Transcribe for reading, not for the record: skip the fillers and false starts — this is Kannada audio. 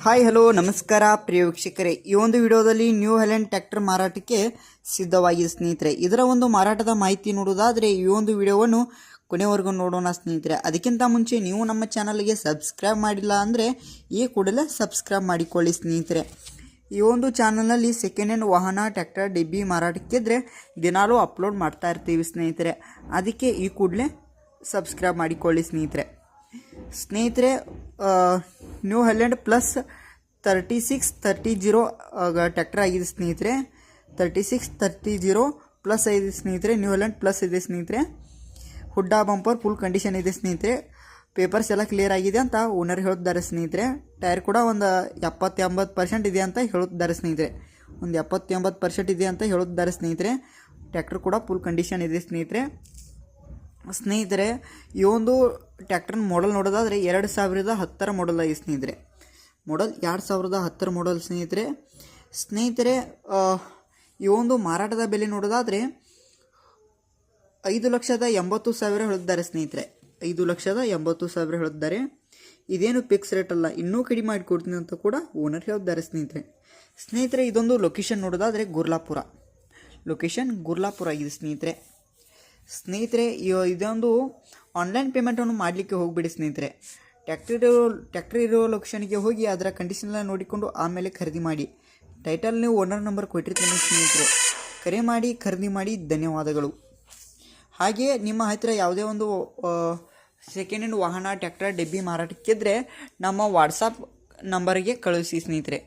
ಹಾಯ್ ಹಲೋ ನಮಸ್ಕಾರ ಪ್ರಿಯ ವೀಕ್ಷಕರೇ, ಈ ಒಂದು ವಿಡಿಯೋದಲ್ಲಿ ನ್ಯೂ ಹಾಲೆಂಡ್ ಟ್ರ್ಯಾಕ್ಟರ್ ಮಾರಾಟಕ್ಕೆ ಸಿದ್ಧವಾಗಿದೆ ಸ್ನೇಹಿತರೆ. ಇದರ ಒಂದು ಮಾರಾಟದ ಮಾಹಿತಿ ನೋಡೋದಾದರೆ ಈ ಒಂದು ವಿಡಿಯೋವನ್ನು ಕೊನೆವರೆಗೂ ನೋಡೋಣ ಸ್ನೇಹಿತರೆ. ಅದಕ್ಕಿಂತ ಮುಂಚೆ ನೀವು ನಮ್ಮ ಚಾನಲ್ಗೆ ಸಬ್ಸ್ಕ್ರೈಬ್ ಮಾಡಿಲ್ಲ ಅಂದರೆ ಈ ಕೂಡಲೇ ಸಬ್ಸ್ಕ್ರೈಬ್ ಮಾಡಿಕೊಳ್ಳಿ ಸ್ನೇಹಿತರೆ. ಈ ಒಂದು ಚಾನಲ್ನಲ್ಲಿ ಸೆಕೆಂಡ್ ಹ್ಯಾಂಡ್ ವಾಹನ ಟ್ರ್ಯಾಕ್ಟರ್ ಡಿಬ್ಬಿ ಮಾರಾಟಕ್ಕಿದ್ರೆ ದಿನಾಲೂ ಅಪ್ಲೋಡ್ ಮಾಡ್ತಾ ಇರ್ತೀವಿ ಸ್ನೇಹಿತರೆ. ಅದಕ್ಕೆ ಈ ಕೂಡಲೇ ಸಬ್ಸ್ಕ್ರೈಬ್ ಮಾಡಿಕೊಳ್ಳಿ ಸ್ನೇಹಿತರೆ. ನ್ಯೂ ಹಾಲೆಂಡ್ ಪ್ಲಸ್ 3630 ಟ್ರ್ಯಾಕ್ಟರ್ ಆಗಿದೆ ಸ್ನೇಹಿತರೆ. 3630 ಪ್ಲಸ್ ಇದೆ ಸ್ನೇಹಿತರೆ. ನ್ಯೂ ಹಾಲೆಂಡ್ ಪ್ಲಸ್ ಇದೆ ಸ್ನೇಹಿತರೆ. ಹುಡ್ಡಾ ಬಂಪರ್ ಫುಲ್ ಕಂಡೀಷನ್ ಇದೆ ಸ್ನೇಹಿತರೆ. ಪೇಪರ್ಸ್ ಎಲ್ಲ ಕ್ಲಿಯರ್ ಆಗಿದೆ ಅಂತ ಓನರ್ ಹೇಳುತ್ತಾರೆ ಸ್ನೇಹಿತರೆ. ಟೈರ್ ಕೂಡ ಒಂದು 70-80% ಇದೆ ಅಂತ ಹೇಳುತ್ತಾರೆ ಸ್ನೇಹಿತರೆ. ಒಂದು 70-80% ಇದೆ ಅಂತ ಹೇಳುತ್ತಾರೆ ಸ್ನೇಹಿತರೆ. ಟ್ರ್ಯಾಕ್ಟರ್ ಕೂಡ ಫುಲ್ ಕಂಡೀಷನ್ ಇದೆ ಸ್ನೇಹಿತರೆ. ಈ ಒಂದು ಟ್ರ್ಯಾಕ್ಟರ್ ಮಾಡೆಲ್ ನೋಡೋದಾದರೆ 2010 ಮಾಡೆಲ್ ಆಗಿದೆ ಸ್ನೇಹಿತರೆ. ಮಾಡೆಲ್ 2010 ಮಾಡೆಲ್ ಸ್ನೇಹಿತರೆ. ಈ ಒಂದು ಮಾರಾಟದ ಬೆಲೆ ನೋಡೋದಾದರೆ 5,80,000 ಹೇಳಿದ್ದಾರೆ ಸ್ನೇಹಿತರೆ. 5,80,000 ಹೇಳಿದ್ದಾರೆ. ಇದೇನು ಫಿಕ್ಸ್ ರೇಟ್ ಅಲ್ಲ, ಇನ್ನೂ ಕಡಿಮೆ ಮಾಡಿಕೊಡ್ತೀನಿ ಅಂತ ಕೂಡ ಓನರ್ ಹೇಳಿದ್ದಾರೆ ಸ್ನೇಹಿತರೆ. ಇದೊಂದು ಲೊಕೇಶನ್ ನೋಡೋದಾದರೆ ಗುರ್ಲಾಪುರ ಆಗಿದೆ ಸ್ನೇಹಿತರೆ. ಇದೊಂದು ಆನ್ಲೈನ್ ಪೇಮೆಂಟನ್ನು ಮಾಡಲಿಕ್ಕೆ ಹೋಗಿಬಿಡಿ ಸ್ನೇಹಿತರೆ. ಟ್ರ್ಯಾಕ್ಟರ್ ಇರೋ ಲೊಕೇಶನ್ಗೆ ಹೋಗಿ ಅದರ ಕಂಡೀಷನ್ ನೋಡಿಕೊಂಡು ಆಮೇಲೆ ಖರೀದಿ ಮಾಡಿ. ಟೈಟಲ್ ನೀವು ಓನರ್ ನಂಬರ್ ಕೊಟ್ಟಿರ್ತೀನಿ ಸ್ನೇಹಿತರೆ. ಕರೆ ಮಾಡಿ ಖರೀದಿ ಮಾಡಿ. ಧನ್ಯವಾದಗಳು. ಹಾಗೆಯೇ ನಿಮ್ಮ ಹತ್ತಿರ ಯಾವುದೇ ಒಂದು ಸೆಕೆಂಡ್ ಹ್ಯಾಂಡ್ ವಾಹನ ಟ್ರ್ಯಾಕ್ಟರ್ ಡೆಬ್ಬಿ ಮಾರಾಟಕ್ಕಿದ್ರೆ ನಮ್ಮ ವಾಟ್ಸಪ್ ನಂಬರ್ಗೆ ಕಳುಹಿಸಿ ಸ್ನೇಹಿತರೆ.